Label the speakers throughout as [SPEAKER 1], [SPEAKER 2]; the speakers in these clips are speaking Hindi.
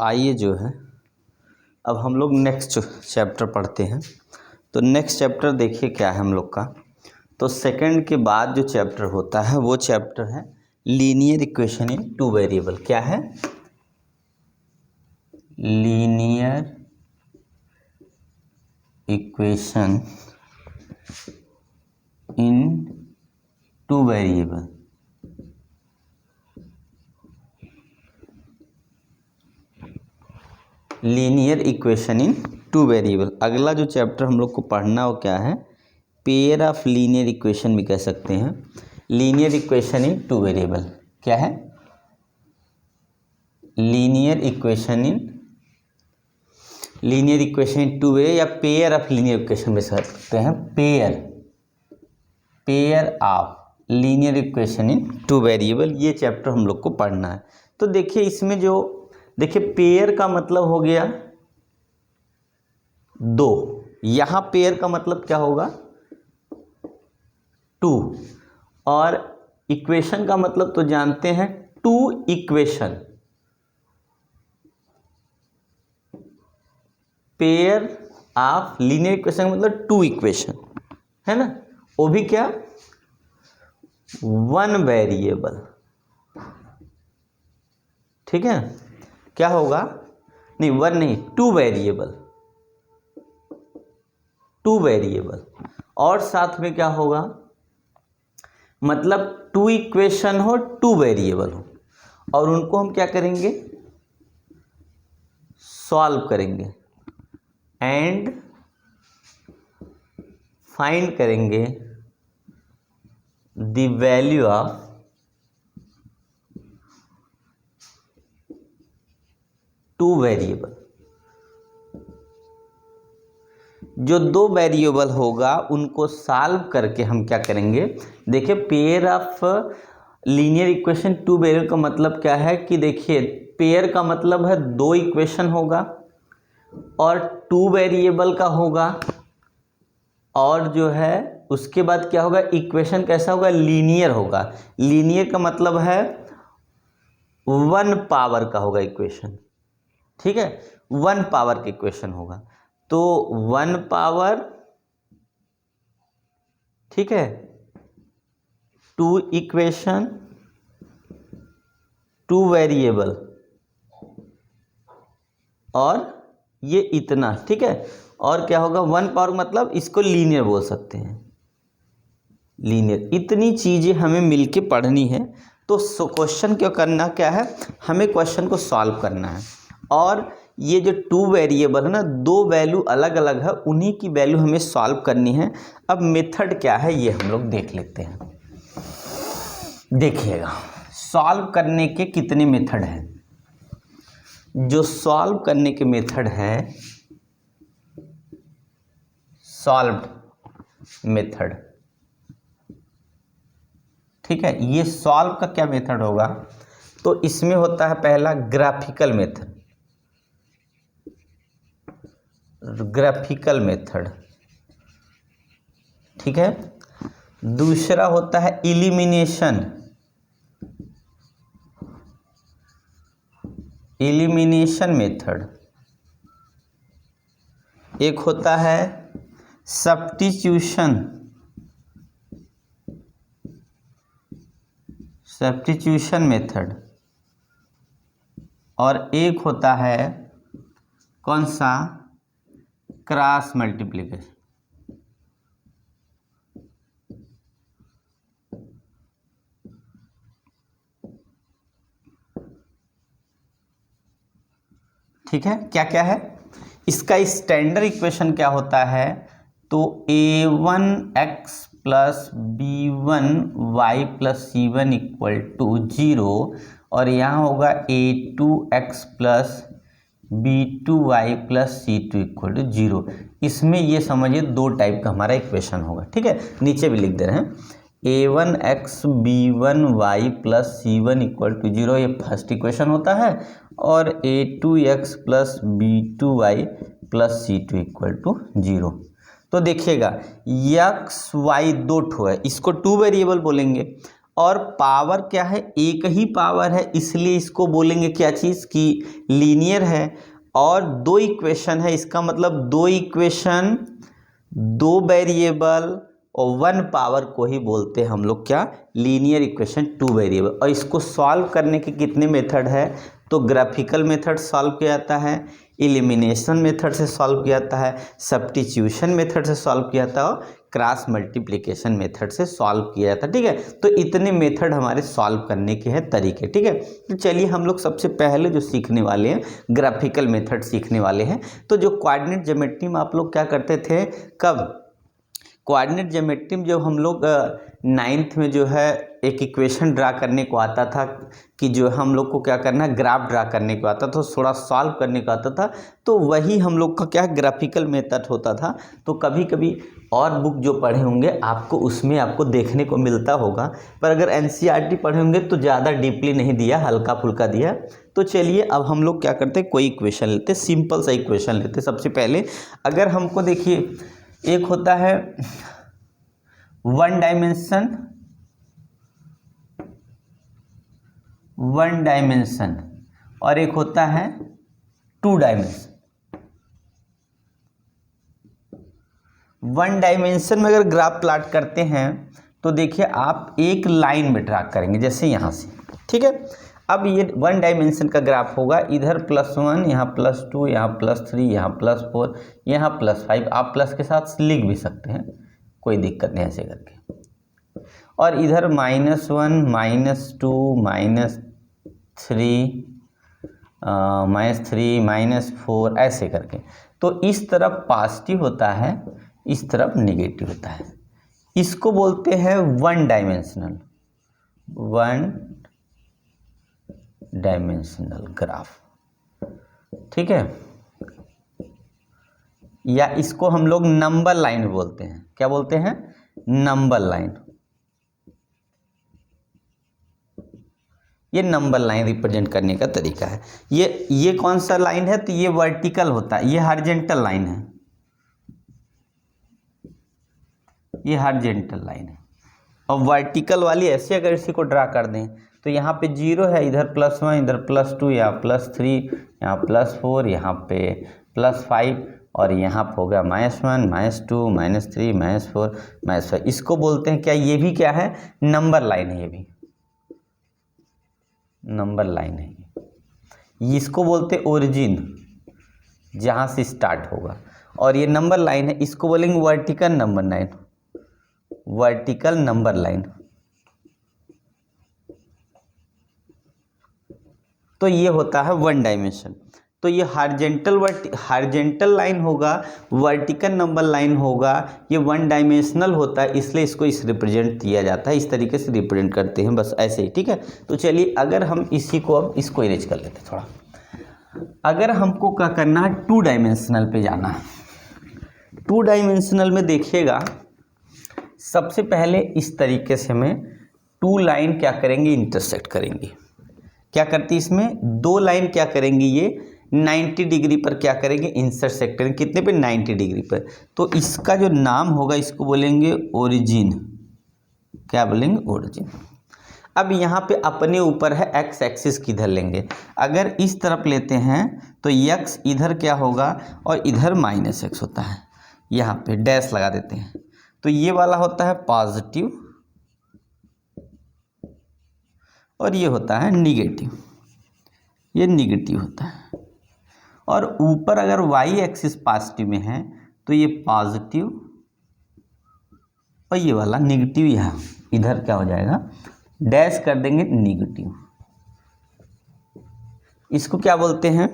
[SPEAKER 1] आइए जो है अब हम लोग नेक्स्ट चैप्टर पढ़ते हैं। तो नेक्स्ट चैप्टर देखिए क्या है हम लोग का। तो सेकंड के बाद जो चैप्टर होता है वो चैप्टर है linear equation in two variable. क्या है? Linear equation in two variable. Linear equation in two variable. अगला जो चैप्टर हम लोग को पढ़ना हो क्या है? पेयर ऑफ लीनियर इक्वेशन भी कह सकते हैं। Linear equation in two variable क्या है? Linear equation in two variable या पेयर ऑफ लीनियर इक्वेशन भी कह सकते हैं। Pair of linear equation in two variable, ये चैप्टर हम लोग को पढ़ना है। तो देखिए इसमें जो देखिए पेयर का मतलब हो गया दो। यहां पेयर का मतलब क्या होगा? टू। और इक्वेशन का मतलब तो जानते हैं two equation. Pair of linear equation का मतलब टू इक्वेशन है ना, वो भी क्या? One variable. ठीक है, क्या होगा? नहीं वन नहीं, टू वेरिएबल। टू वेरिएबल और साथ में क्या होगा? मतलब टू इक्वेशन हो, टू वेरिएबल हो, और उनको हम क्या करेंगे? सॉल्व करेंगे एंड फाइंड करेंगे the value of two variable. जो दो वेरिएबल होगा उनको सॉल्व करके हम क्या करेंगे? देखिए pair of linear equation two variable का मतलब क्या है कि देखिए पेयर का मतलब है दो इक्वेशन होगा और टू वेरिएबल का होगा, और जो है उसके बाद क्या होगा? इक्वेशन कैसा होगा? लीनियर होगा। लीनियर का मतलब है वन पावर का होगा इक्वेशन। ठीक है, वन पावर का इक्वेशन होगा। तो वन पावर, ठीक है, टू इक्वेशन टू वेरिएबल, और ये इतना। ठीक है, और क्या होगा? वन पावर मतलब इसको लीनियर बोल सकते हैं। लीनियर, इतनी चीजें हमें मिलके पढ़नी है। तो क्वेश्चन क्यों करना क्या है? हमें क्वेश्चन को सॉल्व करना है। और ये जो टू वेरिएबल है ना, दो वैल्यू अलग अलग है, उन्हीं की वैल्यू हमें सॉल्व करनी है। अब मेथड क्या है ये हम लोग देख लेते हैं। देखिएगा सॉल्व करने के कितने मेथड हैं। जो सॉल्व करने के मेथड है सॉल्व्ड मेथड। ठीक है, ये सॉल्व का क्या मेथड होगा? तो इसमें होता है पहला ग्राफिकल मेथड। ग्राफिकल मेथड, ठीक है। दूसरा होता है इलिमिनेशन। Elimination method. एक होता है सब्स्टिट्यूशन। Substitution method. और एक होता है कौन सा? Cross multiplication. ठीक है, क्या क्या है इसका स्टैंडर्ड इक्वेशन? क्या होता है? तो a1x plus b1y plus c1 equal to 0, और यहाँ होगा a2x plus b2y plus c2 equal to 0। इसमें ये समझिए दो टाइप का हमारा इक्वेशन होगा। ठीक है, नीचे भी लिख दे रहे हैं a1x b1y plus c1 equal to 0, ये फर्स्ट इक्वेशन होता है, और a2x plus b2y plus c2 equal to 0। तो देखिएगा x y दो ठो है, इसको टू वेरिएबल बोलेंगे, और पावर क्या है, एक ही पावर है, इसलिए इसको बोलेंगे क्या चीज़ की लीनियर है। और दो इक्वेशन है, इसका मतलब दो इक्वेशन, दो वेरिएबल और वन पावर को ही बोलते हैं हम लोग क्या, लीनियर इक्वेशन, टू वेरिएबल। और इसको सॉल्व करने के कितने मेथड है, तो ग्राफिकल मेथड सॉल्व किया जाता है, एलिमिनेशन मेथड से सॉल्व किया जाता है, सब्स्टिट्यूशन मेथड से सॉल्व किया जाता है और क्रॉस मल्टीप्लिकेशन मेथड से सॉल्व किया जाता है। ठीक है, तो इतने मेथड हमारे सॉल्व करने के हैं तरीके। ठीक है, तो चलिए हम लोग सबसे पहले जो सीखने वाले हैं ग्राफिकल मेथड सीखने वाले हैं। तो जो कोऑर्डिनेट ज्योमेट्री में आप लोग क्या करते थे, कब कोऑर्डिनेट ज्योमेट्री में जब हम लोग 9th में जो है एक इक्वेशन ड्रा करने को आता था कि जो हम लोग को क्या करना है, ग्राफ ड्रा करने को आता था, थोड़ा सॉल्व करने को आता था, तो वही हम लोग का क्या ग्राफिकल मेथड होता था। तो कभी कभी और बुक जो पढ़े होंगे आपको उसमें आपको देखने को मिलता होगा, पर अगर एनसीईआरटी पढ़े होंगे तो ज़्यादा डीपली नहीं दिया, हल्का फुल्का दिया। तो चलिए अब हम लोग क्या करते हैं, कोई इक्वेशन लेते, सिंपल सा इक्वेशन लेते। सबसे पहले अगर हमको देखिए, एक होता है वन डायमेंशन और एक होता है टू डायमेंशन। वन डायमेंशन में अगर ग्राफ प्लॉट करते हैं तो देखिए आप एक लाइन में ड्रा करेंगे जैसे यहाँ से। ठीक है, अब ये वन डायमेंशन का ग्राफ होगा, इधर +1, यहाँ +2, यहाँ +3, यहाँ +4, यहाँ +5। आप प्लस के साथ लिख भी सकते हैं, कोई दिक्कत नहीं ऐसे करके। और इधर -1, -2, -3, -4 ऐसे करके। तो इस तरफ पॉजिटिव होता है, इस तरफ नेगेटिव होता है। इसको बोलते हैं वन डायमेंशनल ग्राफ। ठीक है, या इसको हम लोग नंबर लाइन बोलते हैं। क्या बोलते हैं, नंबर लाइन। ये नंबर लाइन रिप्रेजेंट करने का तरीका है। ये कौन सा लाइन है, तो ये वर्टिकल होता है, ये हॉरिजॉन्टल लाइन है, ये हॉरिजॉन्टल लाइन है। और वर्टिकल वाली ऐसे अगर इसी को ड्रा कर दें तो यहाँ पे 0 है, इधर +1, इधर +2, यहाँ +3, यहाँ +4, यहाँ पे +5 और यहाँ पे होगा -1, -2, -3, -4, -5। इसको बोलते हैं क्या, ये भी क्या है, नंबर लाइन है, ये भी नंबर लाइन है। इसको बोलते हैं ओरिजिन, जहाँ से स्टार्ट होगा, और ये नंबर लाइन है, इसको बोलेंगे vertical number line, vertical number line. तो ये होता है वन डायमेंशन। तो ये हॉरिजॉन्टल लाइन होगा, वर्टिकल नंबर लाइन होगा, ये वन डायमेंशनल होता है, इसलिए इसको इस रिप्रेजेंट किया जाता है, इस तरीके से रिप्रेजेंट करते हैं, बस ऐसे ही। ठीक है, तो चलिए अगर हम इसी को अब इसको इरेज कर लेते हैं थोड़ा। अगर हमको क्या करना है, टू डायमेंशनल पे जाना है। टू डायमेंशनल में देखिएगा, सबसे पहले इस तरीके से हमें टू लाइन क्या करेंगे, इंटरसेक्ट करेंगे। क्या करती है, इसमें दो लाइन क्या करेंगी, ये 90 डिग्री पर क्या करेंगे, इंटरसेक्ट करेंगे। कितने पे, 90 डिग्री पर। तो इसका जो नाम होगा इसको बोलेंगे ओरिजिन। क्या बोलेंगे, ओरिजिन। अब यहाँ पे अपने ऊपर है एक्स एक्सिस किधर लेंगे, अगर इस तरफ लेते हैं तो x इधर क्या होगा और इधर -x होता है, यहाँ पे डैश लगा देते हैं। तो ये वाला होता है पॉजिटिव और ये होता है निगेटिव, ये निगेटिव होता है। और ऊपर अगर y एक्सिस पॉजिटिव में है तो ये पॉजिटिव और ये वाला निगेटिव, यहाँ इधर क्या हो जाएगा, डैश कर देंगे निगेटिव। इसको क्या बोलते हैं,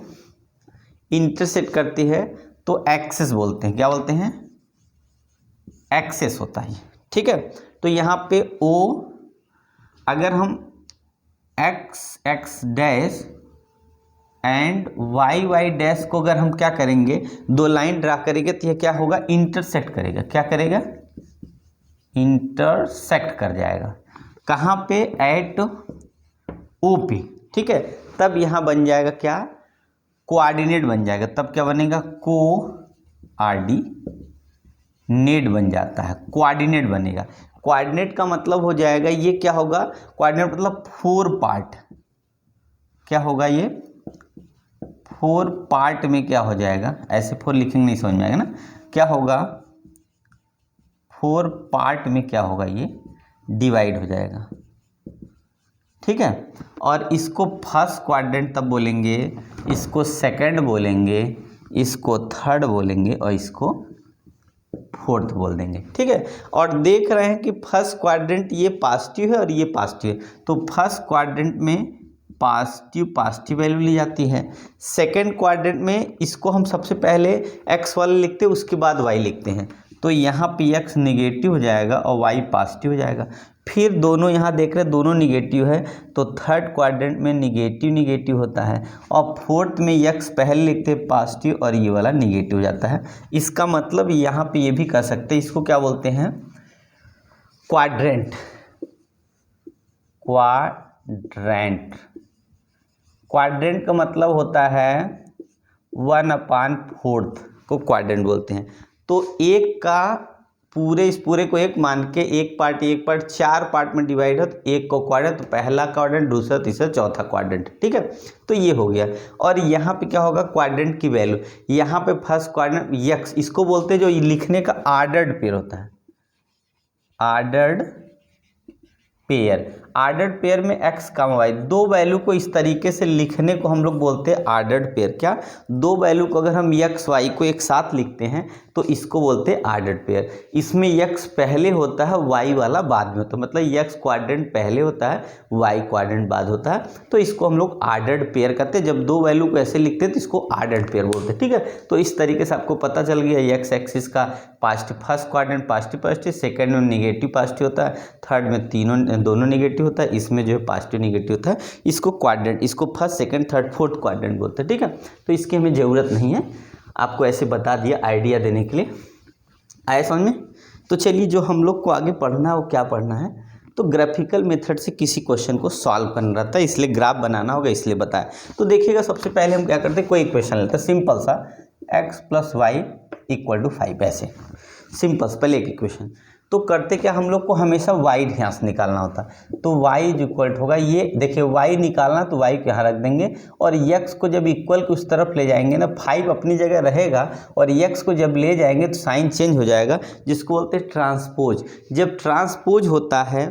[SPEAKER 1] इंटरसेक्ट करती है तो एक्सेस बोलते हैं। क्या बोलते हैं, एक्सेस होता है। ठीक है, तो यहाँ पे O अगर हम x dash and y dash को अगर हम क्या करेंगे, दो लाइन ड्रा करेंगे तो ये क्या होगा, इंटरसेक्ट करेगा। क्या करेगा, इंटरसेक्ट कर जाएगा। कहाँ पे, एट O पे। ठीक है, तब यहाँ बन जाएगा क्या, कोऑर्डिनेट बन जाएगा। तब क्या बनेगा, कोऑर्डिनेट बन जाता है, कोऑर्डिनेट बनेगा। कोऑर्डिनेट का मतलब हो जाएगा ये क्या होगा, कोऑर्डिनेट मतलब 4 पार्ट, क्या होगा ये 4 पार्ट में क्या हो जाएगा, ऐसे 4 लिखेंगे नहीं समझ में आएगा ना, क्या होगा 4 पार्ट में क्या होगा ये डिवाइड हो जाएगा, ठीक है। और इसको फर्स्ट क्वाड्रेंट तब बोलेंगे, इसको सेकंड बोलेंगे, इसको थर्ड बोलेंगे और इसको फोर्थ बोल देंगे, ठीक है। और देख रहे हैं कि फर्स्ट क्वाड्रेंट ये पॉजिटिव है और ये पॉजिटिव है, तो फर्स्ट क्वाड्रेंट में पॉजिटिव वैल्यू ली जाती है। सेकंड क्वाड्रेंट में इसको हम सबसे पहले एक्स वाले लिखते हैं, उसके बाद वाई लिखते हैं, तो यहाँ पे एक्स नेगेटिव हो जाएगा और वाई पॉजिटिव हो जाएगा। फिर दोनों यहाँ देख रहे हैं दोनों निगेटिव है, तो थर्ड क्वाड्रेंट में निगेटिव होता है, और फोर्थ में एक्स पहले लिखते हैं पॉजिटिव और ये वाला निगेटिव हो जाता है। इसका मतलब यहाँ पे ये भी कर सकते हैं, इसको क्या बोलते हैं क्वाड्रेंट। क्वाड्रेंट का मतलब होता है 1/4 को क्वाड्रेंट बोलते हैं। तो एक का इस पूरे को एक मान के एक पार्ट 4 पार्ट में डिवाइड हो, तो एक को क्वाड्रेंट, तो पहला क्वाड्रेंट, दूसरा, तीसरा, चौथा क्वाड्रेंट, ठीक है। तो ये हो गया। और यहाँ पे क्या होगा क्वाड्रेंट की वैल्यू, यहाँ पे फर्स्ट क्वाड्रेंट एक्स, इसको बोलते हैं जो लिखने का आर्डर्ड पेयर होता है, आर्डर्ड पेयर में एक्स कम वाई, दो वैल्यू को इस तरीके से लिखने को हम लोग बोलते हैं आर्डर्ड पेयर। क्या, दो वैल्यू को अगर हम एक्स वाई को एक साथ लिखते हैं तो इसको बोलते हैं आर्डर्ड पेयर। इसमें एक्स पहले होता है, वाई वाला बाद में होता है, मतलब एक्स क्वाड्रेंट पहले होता है, वाई क्वाड्रेंट बाद होता है, तो इसको हम लोग आर्डर्ड पेयर कहते हैं। जब दो वैल्यू को ऐसे लिखते हैं तो इसको आर्डर्ड पेयर बोलते हैं, ठीक है। तो इस तरीके से आपको पता चल गया एक्स एक्सिस का positive, first quadrant positive, second में निगेटिव पॉजिटिव होता है, थर्ड में दोनों निगेटिव होता है, इसमें जो है पॉजिटिव निगेटिव होता है। इसको क्वाड्रेंट, इसको first second third fourth quadrant बोलते हैं, ठीक है। तो इसकी हमें ज़रूरत नहीं है, आपको ऐसे बता दिया आइडिया देने के लिए। आया समझ में? तो चलिए जो हम लोग को आगे पढ़ना है वो क्या पढ़ना है, तो ग्राफिकल मेथड से किसी क्वेश्चन को सॉल्व करना रहता है, इसलिए ग्राफ बनाना होगा, इसलिए बताया। तो देखिएगा सबसे पहले हम क्या करते हैं, कोई इक्वेशन लेते हैं सिंपल सा, x + y = 5, ऐसे सिंपल पहले एक इक्वेशन। तो करते क्या, हम लोग को हमेशा y यहाँ से निकालना होता, तो y = होगा ये, देखिए y निकालना तो y को यहाँ रख देंगे, और x को जब इक्वल के उस तरफ ले जाएंगे ना, 5 अपनी जगह रहेगा और x को जब ले जाएंगे तो साइन चेंज हो जाएगा, जिसको बोलते हैं ट्रांसपोज। जब ट्रांसपोज होता है,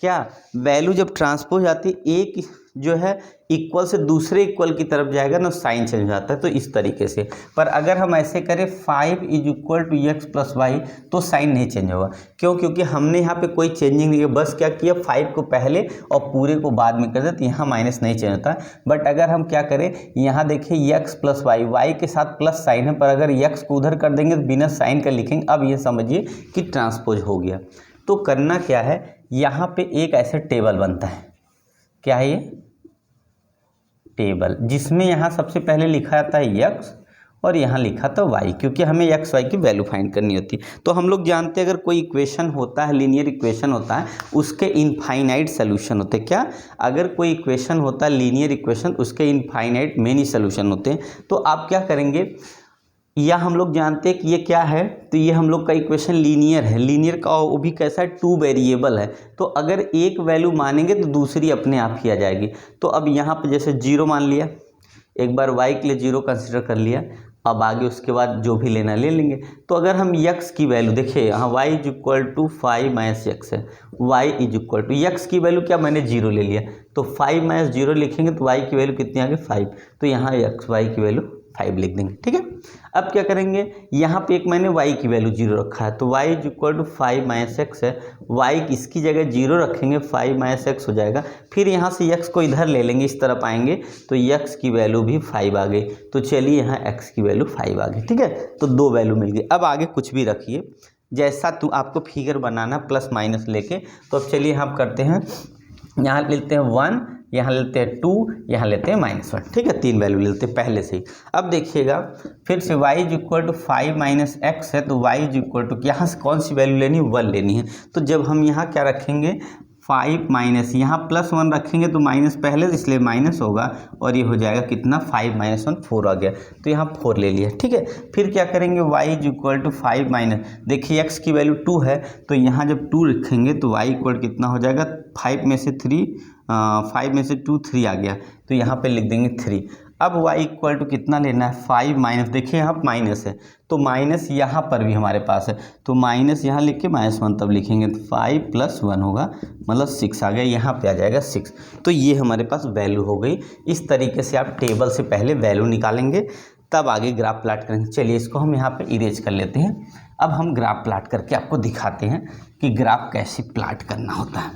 [SPEAKER 1] क्या वैल्यू जब ट्रांसपोज आती है, एक जो है इक्वल से दूसरे इक्वल की तरफ जाएगा ना, साइन चेंज हो जाता है, तो इस तरीके से। पर अगर हम ऐसे करें 5 = x + y, तो साइन नहीं चेंज होगा। क्यों? क्योंकि हमने यहाँ पे कोई चेंजिंग नहीं किया, बस क्या किया 5 को पहले और पूरे को बाद में कर देते, यहाँ माइनस नहीं चेंज होता। बट अगर हम क्या करें, यहाँ देखिए x + y, y के साथ प्लस साइन है, पर अगर x को उधर कर देंगे तो बिना साइन का लिखेंगे। अब ये समझिए कि ट्रांसपोज हो गया। तो करना क्या है, यहाँ पे एक ऐसे टेबल बनता है, क्या है ये टेबल, जिसमें यहाँ सबसे पहले लिखा जाता है x और यहाँ लिखा था y, क्योंकि हमें x y की वैल्यू फाइंड करनी होती है। तो हम लोग जानते हैं अगर कोई इक्वेशन होता है, लीनियर इक्वेशन होता है, उसके इनफाइनाइट सोल्यूशन होते हैं। क्या, अगर कोई इक्वेशन होता है लीनियर इक्वेशन, उसके इनफाइनाइट मेनी सोल्यूशन होते हैं। तो आप क्या करेंगे, या हम लोग जानते हैं कि ये क्या है, तो ये हम लोग का इक्वेशन लीनियर है। लीनियर का वो भी कैसा है, 2 वेरिएबल है, तो अगर एक वैल्यू मानेंगे तो दूसरी अपने आप ही आ जाएगी। तो अब यहाँ पे जैसे 0 मान लिया, एक बार y के लिए 0 कंसिडर कर लिया, अब आगे उसके बाद जो भी लेना ले लेंगे। तो अगर हम x की वैल्यू देखिए, यहाँ y = 5 - x है, y = x की वैल्यू क्या, मैंने 0 ले लिया, तो 5 - 0 लिखेंगे तो y की वैल्यू कितनी आ गई 5, तो यहाँ x y की वैल्यू 5 लिख देंगे, ठीक है। अब क्या करेंगे, यहाँ पे एक मैंने y की वैल्यू 0 रखा है, तो y = 5 - x है, y इसकी जगह 0 रखेंगे, 5 - x हो जाएगा। फिर यहाँ से x को इधर ले लेंगे, इस तरफ आएंगे तो x की वैल्यू भी 5 आ गई। तो चलिए यहाँ x की वैल्यू 5 आ गई, ठीक है। तो 2 वैल्यू मिल गई। अब आगे कुछ भी रखिए, जैसा आपको फिगर बनाना प्लस माइनस लेके। तो अब चलिए हम करते हैं, यहाँ लेते हैं 1, यहाँ लेते हैं 2, यहाँ लेते हैं -1, ठीक है। 3 वैल्यू लेते हैं पहले से ही। अब देखिएगा फिर से y = 5 - x है, तो y = यहाँ से कौन सी वैल्यू लेनी है, 1 लेनी है। तो जब हम यहाँ क्या रखेंगे, 5 माइनस, यहाँ +1 रखेंगे तो माइनस पहले इसलिए माइनस होगा, और ये हो जाएगा कितना 5 - 1 4 आ गया, तो यहाँ 4 ले लिया। ठीक है, फिर क्या करेंगे y = 5 माइनस, देखिए x की वैल्यू 2 है तो यहाँ जब 2 रखेंगे तो y इक्वल कितना हो जाएगा 5 में से 2 3 आ गया, तो यहाँ पे लिख देंगे 3। अब y इक्वल टू कितना लेना है 5 माइनस, देखिए यहाँ माइनस है तो माइनस यहाँ पर भी हमारे पास है, तो माइनस यहाँ लिख के -1 तब लिखेंगे, तो 5 + 1 होगा मतलब 6 आ गया, यहाँ पे आ जाएगा 6। तो ये हमारे पास वैल्यू हो गई। इस तरीके से आप टेबल से पहले वैल्यू निकालेंगे तब आगे ग्राफ प्लाट करेंगे। चलिए इसको हम यहाँ पे इरेज कर लेते हैं। अब हम ग्राफ प्लाट करके आपको दिखाते हैं कि ग्राफ कैसे प्लाट करना होता है।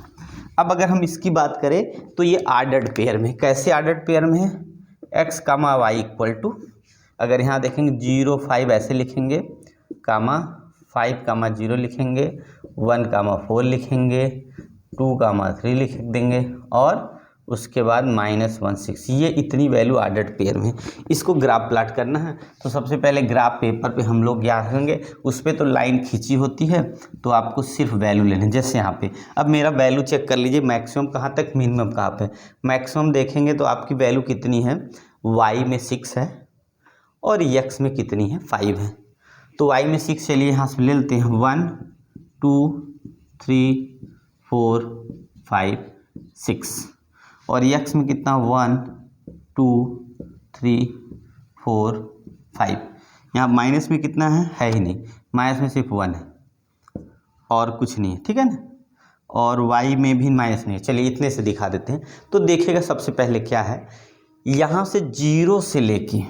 [SPEAKER 1] अब अगर हम इसकी बात करें तो ये आर्डर्ड पेयर में, कैसे आर्डर्ड पेयर में है, x, y इक्वल टू, अगर यहाँ देखेंगे 0 5 ऐसे लिखेंगे, 5, 0 लिखेंगे, 1, 4 लिखेंगे, 2, 3 लिख देंगे, और उसके बाद -1 6। ये इतनी वैल्यू आर्डर्ड पेयर में। इसको ग्राफ प्लाट करना है तो सबसे पहले ग्राफ पेपर पे हम लोग क्या करेंगे, उस पर तो लाइन खींची होती है, तो आपको सिर्फ वैल्यू लेने, जैसे यहाँ पे अब मेरा वैल्यू चेक कर लीजिए, मैक्सिमम कहाँ तक, मिनिमम कहाँ पे। मैक्सिमम देखेंगे तो आपकी वैल्यू कितनी है, y में 6 है और x में कितनी है 5 है। तो y में 6 चलिए यहाँ से ले लेते हैं, 1 2 3 4 5 6, और x में कितना 1 2 3 4 5, यहाँ माइनस में कितना है ही नहीं, माइनस में सिर्फ 1 है और कुछ नहीं है, ठीक है ना, और y में भी माइनस नहीं है। चलिए इतने से दिखा देते हैं। तो देखिएगा सबसे पहले क्या है, यहाँ से 0 से लेके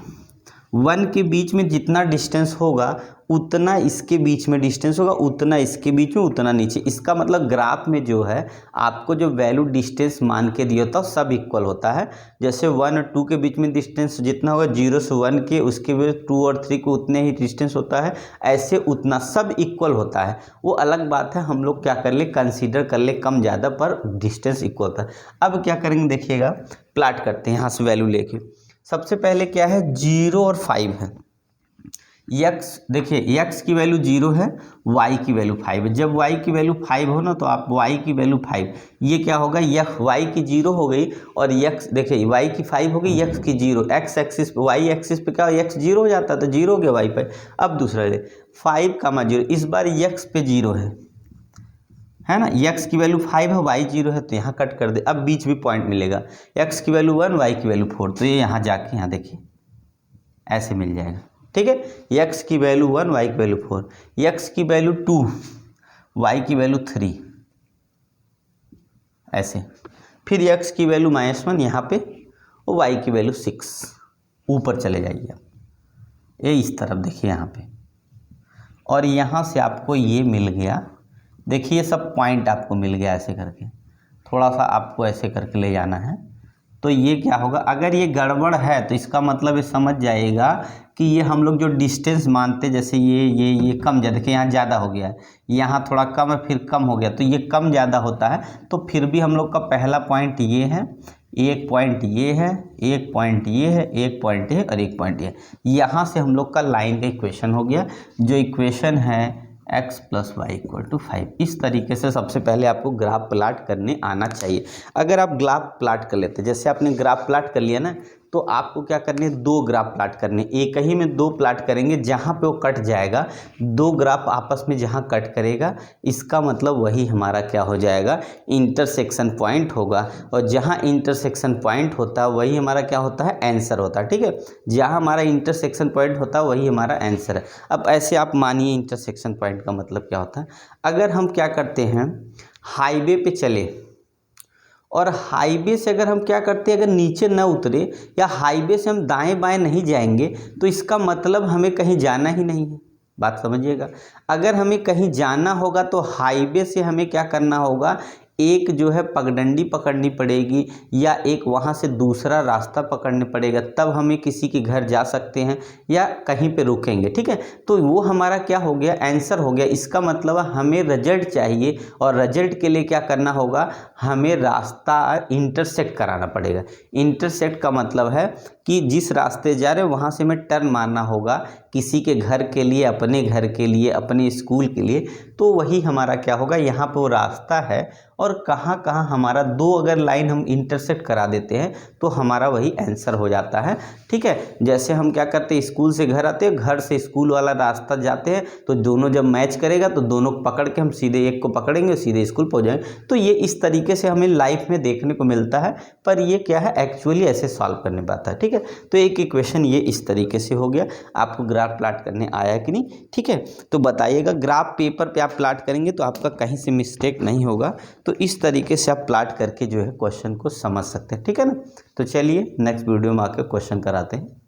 [SPEAKER 1] 1 के बीच में जितना डिस्टेंस होगा उतना इसके बीच में डिस्टेंस होगा, उतना इसके बीच में, उतना नीचे। इसका मतलब ग्राफ में जो है आपको जो वैल्यू डिस्टेंस मान के दिया होता है सब इक्वल होता है। जैसे 1 और 2 के बीच में डिस्टेंस जितना होगा, 0 से 1 के, उसके बाद 2 और 3 को उतने ही डिस्टेंस होता है, ऐसे उतना सब इक्वल होता है। वो अलग बात है, हम लोग क्या कर ले, कंसीडर कर ले कम ज़्यादा, पर डिस्टेंस इक्वल होता है। अब क्या करेंगे देखिएगा, प्लाट करते हैं यहाँ से वैल्यू लेके। सबसे पहले क्या है, 0 और 5 है। x देखिए, x की वैल्यू 0 है, y की वैल्यू 5 है। जब y की वैल्यू 5 हो ना तो आप y की वैल्यू 5, ये क्या होगा, y की 0 हो गई और x देखिए y की 5 हो गई, x की 0, x एक्सिस पे, y एक्सिस पे क्या x 0 हो जाता है तो 0 हो गया y पे। अब दूसरा 5, 0, इस बार x पे 0 है ना, x की वैल्यू 5 है, y 0 है, तो यहाँ कट कर दे। अब बीच में पॉइंट मिलेगा, x की वैल्यू 1, y की वैल्यू 4, तो ये यहाँ जाके यहाँ देखिए ऐसे मिल जाएगा, ठीक है। x की वैल्यू 1, y की वैल्यू 4, x की वैल्यू 2, y की वैल्यू 3, ऐसे। फिर x की वैल्यू -1 यहाँ पे और y की वैल्यू 6, ऊपर चले जाइए आप, ये इस तरफ देखिए यहाँ पे, और यहाँ से आपको ये मिल गया। देखिए सब पॉइंट आपको मिल गया, ऐसे करके थोड़ा सा आपको ऐसे करके ले जाना है। तो ये क्या होगा, अगर ये गड़बड़ है तो इसका मतलब ये समझ जाएगा कि ये हम लोग जो डिस्टेंस मानते, जैसे ये कम ज़्यादा, देखिए यहाँ ज़्यादा हो गया है, यहाँ थोड़ा कम है, फिर कम हो गया, तो ये कम ज़्यादा होता है। तो फिर भी हम लोग का पहला पॉइंट ये है, एक पॉइंट ये है, एक पॉइंट ये है, एक पॉइंट ये और एक पॉइंट ये। यहाँ से हम लोग का लाइन का इक्वेशन हो गया, जो इक्वेशन है x + y = 5। इस तरीके से सबसे पहले आपको ग्राफ प्लाट करने आना चाहिए। अगर आप ग्राफ प्लाट कर लेते, जैसे आपने ग्राफ प्लाट कर लिया ना, तो आपको क्या करने, 2 ग्राफ प्लाट करने, एक ही में 2 प्लाट करेंगे, जहाँ पे वो कट जाएगा, 2 ग्राफ आपस में जहाँ कट करेगा, इसका मतलब वही हमारा क्या हो जाएगा, इंटरसेक्शन पॉइंट होगा। और जहाँ इंटरसेक्शन पॉइंट होता है वही हमारा क्या होता है, आंसर होता है, ठीक है। जहाँ हमारा इंटरसेक्शन पॉइंट होता है वही हमारा आंसर है। अब ऐसे आप मानिए इंटरसेक्शन पॉइंट का मतलब क्या होता है। अगर हम क्या करते हैं, हाईवे पे चले और हाईवे से अगर हम क्या करते हैं, अगर नीचे न उतरे या हाईवे से हम दाएं बाएं नहीं जाएंगे, तो इसका मतलब हमें कहीं जाना ही नहीं है। बात समझिएगा, अगर हमें कहीं जाना होगा तो हाईवे से हमें क्या करना होगा, एक जो है पगडंडी पकड़नी पड़ेगी या एक वहाँ से दूसरा रास्ता पकड़ने पड़ेगा, तब हमें किसी के घर जा सकते हैं या कहीं पे रुकेंगे, ठीक है। तो वो हमारा क्या हो गया, आंसर हो गया। इसका मतलब हमें रिजल्ट चाहिए और रिजल्ट के लिए क्या करना होगा, हमें रास्ता इंटरसेक्ट कराना पड़ेगा। इंटरसेक्ट का मतलब है कि जिस रास्ते जा रहे हैं वहाँ से हमें टर्न मारना होगा, किसी के घर के लिए, अपने घर के लिए, अपने स्कूल के लिए। तो वही हमारा क्या होगा, यहाँ पे वो रास्ता है और कहाँ कहाँ हमारा दो अगर लाइन हम इंटरसेक्ट करा देते हैं तो हमारा वही आंसर हो जाता है। ठीक है, जैसे हम क्या करते हैं, स्कूल से घर आते हैं, घर से स्कूल वाला रास्ता जाते हैं, तो दोनों जब मैच करेगा तो दोनों पकड़ के हम सीधे एक को पकड़ेंगे और सीधे स्कूल पहुंच जाएंगे। तो ये इस तरीके से हमें लाइफ में देखने को मिलता है, पर ये क्या है, एक्चुअली ऐसे सॉल्व करने पाता है। ठीक है, तो एक इक्वेशन ये इस तरीके से हो गया। आपको ग्राफ प्लाट करने आया कि नहीं? ठीक है, तो बताइएगा, ग्राफ पेपर पे आप प्लाट करेंगे तो आपका कहीं से मिस्टेक नहीं होगा। तो इस तरीके से आप प्लाट करके जो है क्वेश्चन को समझ सकते हैं। ठीक है ना, तो चलिए नेक्स्ट वीडियो में आकर क्वेश्चन कराते हैं।